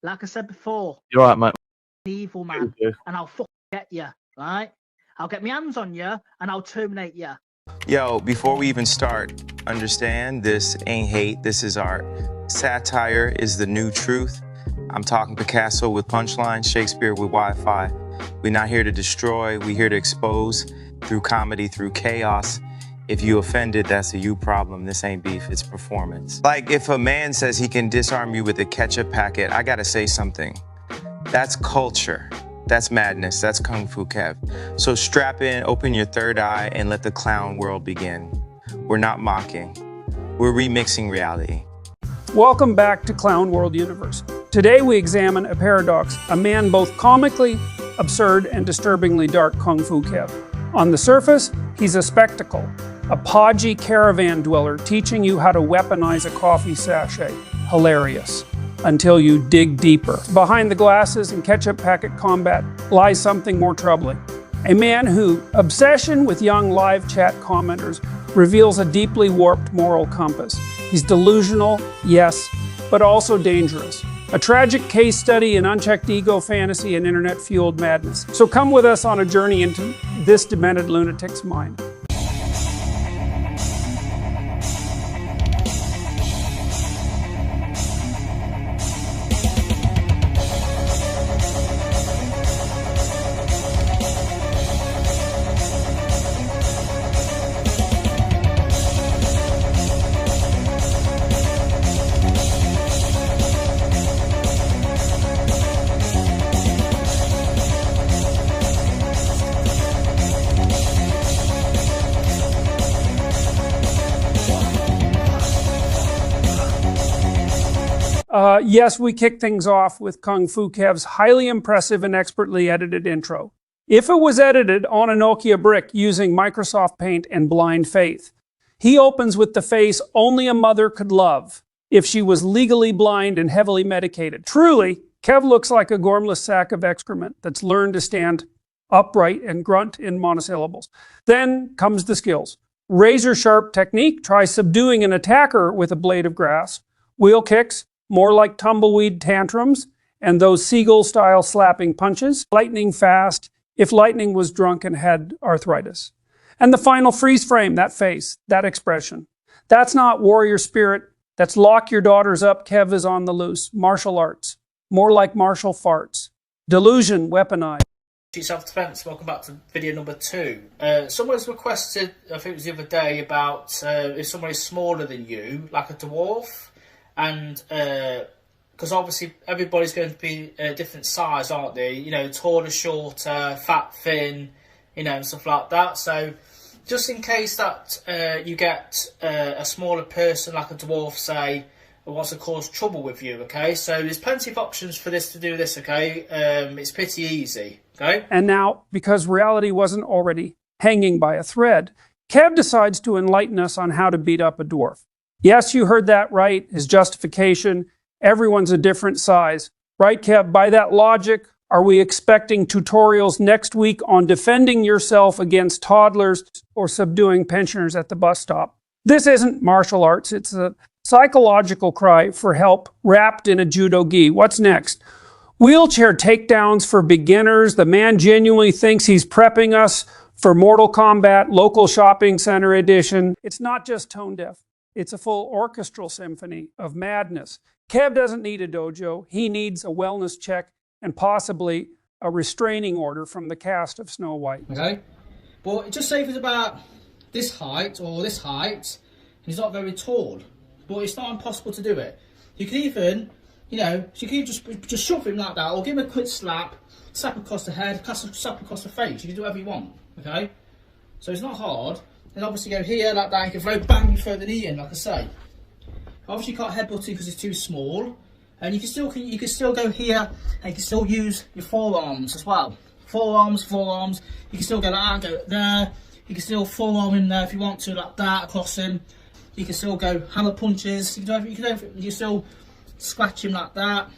Like I said before, You're right, mate. Evil man, and I'll fucking get you, right? I'll get my hands on you, and I'll terminate you. Yo, before we even start, understand this ain't hate, this is art. Satire is the new truth. I'm talking Picasso with punchlines, Shakespeare with Wi-Fi. We're not here to destroy, we're here to expose through comedy, through chaos. If you offended, that's a you problem. This ain't beef, it's performance. Like if a man says he can disarm you with a ketchup packet, I gotta say something. That's culture. That's madness. That's Kung Fu Kev. So strap in, open your third eye, and let the clown world begin. We're not mocking. We're remixing reality. Welcome back to Clown World Universe. Today we examine a paradox, a man both comically absurd and disturbingly dark Kung Fu Kev. On the surface, he's a spectacle, a podgy caravan dweller teaching you how to weaponize a coffee sachet. Hilarious. Until you dig deeper. Behind the glasses and ketchup packet combat lies something more troubling. A man whose obsession with young live chat commenters reveals a deeply warped moral compass. He's delusional, yes, but also dangerous. A tragic case study in unchecked ego, fantasy, and internet-fueled madness. So come with us on a journey into this demented lunatic's mind. Yes, we kick things off with Kung Fu Kev's highly impressive and expertly edited intro. If it was edited on a Nokia brick using Microsoft Paint and blind faith, he opens with the face only a mother could love if she was legally blind and heavily medicated. Truly, Kev looks like a gormless sack of excrement that's learned to stand upright and grunt in monosyllables. Then comes the skills. Razor-sharp technique tries subduing an attacker with a blade of grass. Wheel kicks, more like tumbleweed tantrums, and those seagull-style slapping punches. Lightning fast, if lightning was drunk and had arthritis. And the final freeze frame, that face, that expression. That's not warrior spirit, that's lock your daughters up, Kev is on the loose. Martial arts, more like martial farts. Delusion weaponized. Self-defense, welcome back to video number 2. Someone's requested, I think it was the other day, about if someone is smaller than you, like a dwarf, and because obviously everybody's going to be a different size, aren't they? You know, taller, shorter, fat, thin, you know, and stuff like that. So just in case that you get a smaller person, like a dwarf, say, who wants to cause trouble with you, okay? So there's plenty of options for this to do this, okay? It's pretty easy, okay? And now, because reality wasn't already hanging by a thread, Kev decides to enlighten us on how to beat up a dwarf. Yes, you heard that right, his justification, everyone's a different size. Right, Kev? By that logic, are we expecting tutorials next week on defending yourself against toddlers or subduing pensioners at the bus stop? This isn't martial arts, it's a psychological cry for help wrapped in a judo gi. What's next? Wheelchair takedowns for beginners. The man genuinely thinks he's prepping us for Mortal Kombat Local Shopping Center edition. It's not just tone deaf. It's a full orchestral symphony of madness. Kev doesn't need a dojo. He needs a wellness check and possibly a restraining order from the cast of Snow White. Okay, but just say if it's about this height or this height, he's not very tall, but it's not impossible to do it. You can even, you know, you can just shove him like that, or give him a quick slap across the head, slap across the face. You can do whatever you want, okay? So it's not hard. And obviously go here like that, you can throw the knee in, like I say. Obviously you can't headbutt it because it's too small. And you can still go here, and you can still use your forearms as well. Forearms. You can still go like that, go there. You can still forearm him there if you want to, like that, across him. You can still go hammer punches. You can still scratch him like that.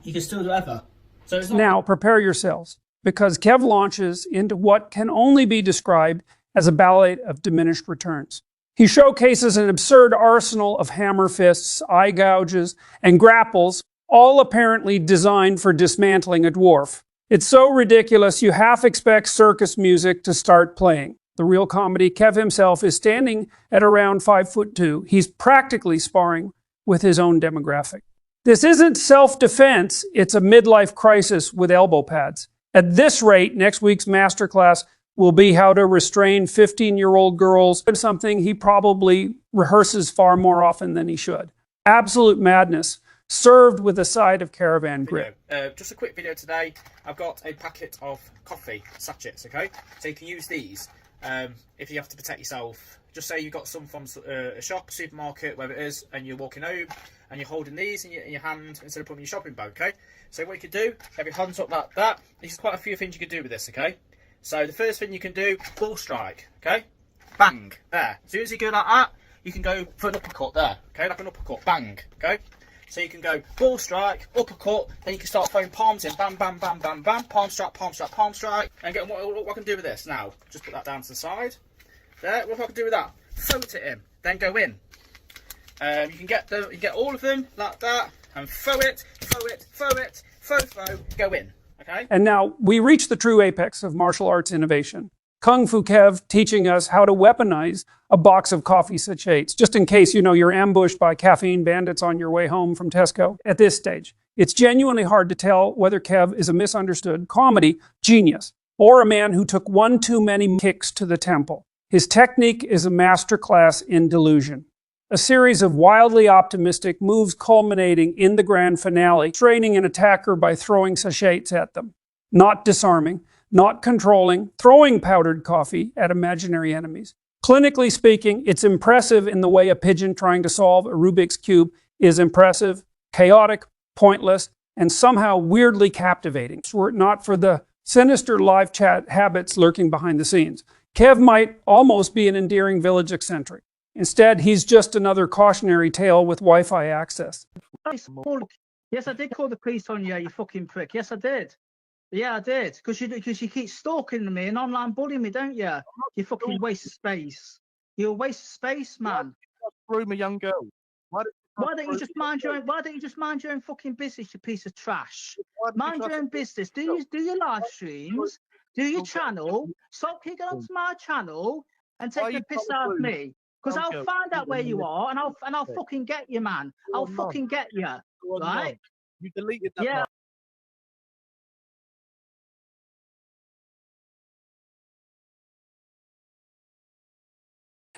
You can still do whatever. So it's not. Now prepare yourselves, because Kev launches into what can only be described as a ballet of diminished returns. He showcases an absurd arsenal of hammer fists, eye gouges, and grapples, all apparently designed for dismantling a dwarf. It's so ridiculous you half expect circus music to start playing. The real comedy, Kev himself is standing at around 5'2". He's practically sparring with his own demographic. This isn't self-defense, it's a midlife crisis with elbow pads. At this rate, next week's masterclass will be how to restrain 15-year-old girls, something he probably rehearses far more often than he should. Absolute madness, served with a side of Caravan Grip. Just a quick video today. I've got a packet of coffee sachets, okay? So you can use these if you have to protect yourself. Just say you got some from a shop, supermarket, wherever it is, and you're walking home and you're holding these in your hand instead of putting them in your shopping bag, okay? So what you could do, have your hands up like that. There's quite a few things you could do with this, okay? So the first thing you can do, ball strike, okay? Bang, there. As soon as you go like that, you can go for an uppercut there, okay? Like an uppercut, bang, okay? So you can go ball strike, uppercut, then you can start throwing palms in, bam, bam, bam, bam, bam, palm strike, palm strike, palm strike. And get what I can do with this now. Just put that down to the side. There, what I can do with that? Throw it at him, then go in. You can get all of them like that, and throw it, go in. Okay? And now we reach the true apex of martial arts innovation. Kung Fu Kev teaching us how to weaponize a box of coffee sachets, just in case you're ambushed by caffeine bandits on your way home from Tesco. At this stage, it's genuinely hard to tell whether Kev is a misunderstood comedy genius or a man who took one too many kicks to the temple. His technique is a masterclass in delusion. A series of wildly optimistic moves culminating in the grand finale, training an attacker by throwing sachets at them. Not disarming, not controlling, throwing powdered coffee at imaginary enemies. Clinically speaking, it's impressive in the way a pigeon trying to solve a Rubik's Cube is impressive, chaotic, pointless, and somehow weirdly captivating. Were it not for the sinister live chat habits lurking behind the scenes, Kev might almost be an endearing village eccentric. Instead, he's just another cautionary tale with Wi-Fi access. Yes, I did call the police on you, you fucking prick. Yes, I did. Yeah, I did. Because you keep stalking me and online bullying me, don't you? You fucking waste of space. You're a waste of space, man. Groom a young girl. Why don't you just mind your own fucking business, you piece of trash? Mind your own business. Do your live streams, do your channel, stop kicking onto my channel and take the piss out of me. Because I'll find out where you are and I'll fucking get you, man. I'll fucking get you. Right? You deleted that. Yeah.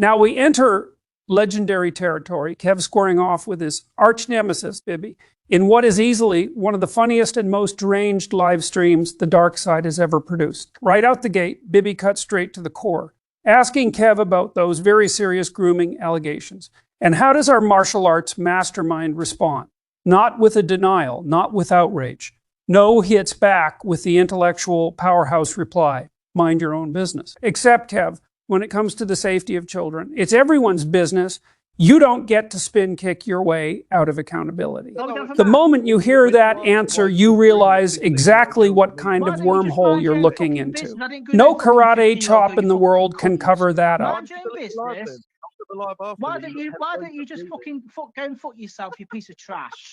Now we enter legendary territory, Kev squaring off with his arch nemesis, Bibby, in what is easily one of the funniest and most deranged live streams the dark side has ever produced. Right out the gate, Bibby cuts straight to the core, asking Kev about those very serious grooming allegations. And how does our martial arts mastermind respond? Not with a denial, not with outrage. No, he hits back with the intellectual powerhouse reply, mind your own business. Except, Kev, when it comes to the safety of children, it's everyone's business. You don't get to spin kick your way out of accountability. The moment you hear that answer, you realize exactly what kind of wormhole you're looking into. No karate chop in the world can cover that up. Why don't you just fucking go and fuck yourself, you piece of trash?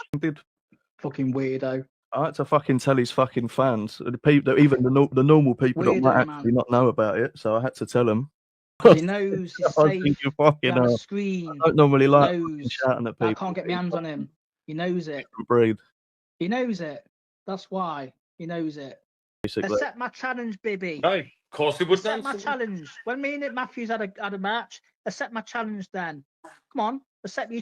Fucking weirdo. I had to fucking tell his fucking fans, the people, even the normal people that might actually not know about it. So I had to tell them. He knows he's safe. On screen. I don't normally like shouting at people. I can't get my hands on him. He knows it. Breathe. He knows it. That's why he knows it. Basically. Accept my challenge, Bibby. No, of course he would. Accept my challenge. When me and Matthews had a match, accept my challenge. Then come on, accept my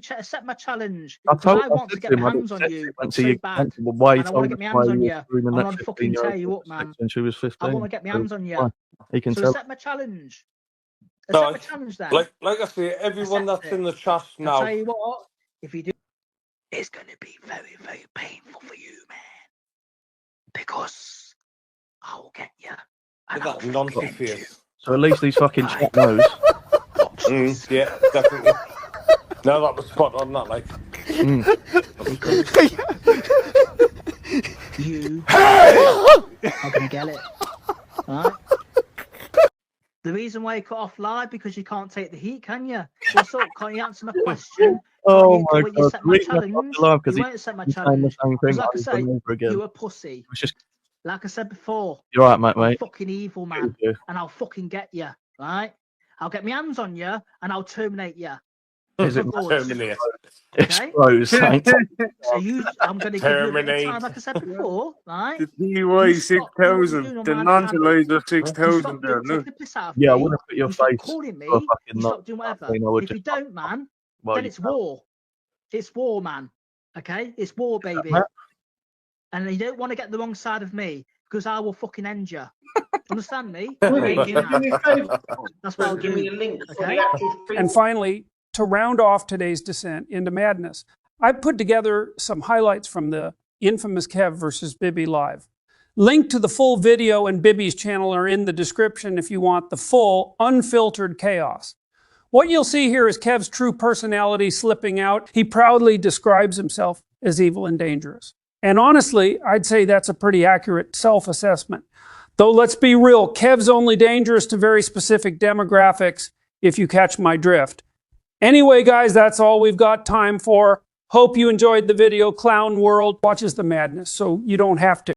challenge. I want to get my hands on you so bad. I want to get my hands on you. I want to fucking tear you up, man. When she was 15. I want to get my hands on you. He can so accept my challenge. Accept my challenge, then. Like I say, everyone that's in the chat now. I'll tell you what, if you do, it's going to be very, very painful for you, man. Because I'll get you. With that nonsense face. So at least these fucking chat knows. Yeah, definitely. No, that was spot on, that, like. You are going to get it. Alright? The reason why you cut off live because you can't take the heat, can you? Also, can't you answer my question? Oh my You God! set my challenge. You won't set my challenge. Because like I say, you're a pussy. Like I said before, you're right, mate. I'm fucking evil, man, and I'll fucking get you, right? I'll get my hands on you and I'll terminate you. Is it Terminate? Expose. So I'm going to give you a bit of time, like I said before, right? The DUI 6,000, the non-laser 6,000 there, no? Yeah, I want to put your face. Calling me, for a fucking you stop doing whatever. If you don't, man, then it's war. It's war, man. Okay? It's war, baby. And you don't want to get the wrong side of me because I will fucking end you. Understand me? That's what I'll give me the link. Okay? And finally, to round off today's descent into madness, I put together some highlights from the infamous Kev versus Bibby live. Link to the full video and Bibby's channel are in the description if you want the full, unfiltered chaos. What you'll see here is Kev's true personality slipping out. He proudly describes himself as evil and dangerous. And honestly, I'd say that's a pretty accurate self-assessment. Though let's be real, Kev's only dangerous to very specific demographics, if you catch my drift. Anyway, guys, that's all we've got time for. Hope you enjoyed the video. Clown World watches the madness, so you don't have to.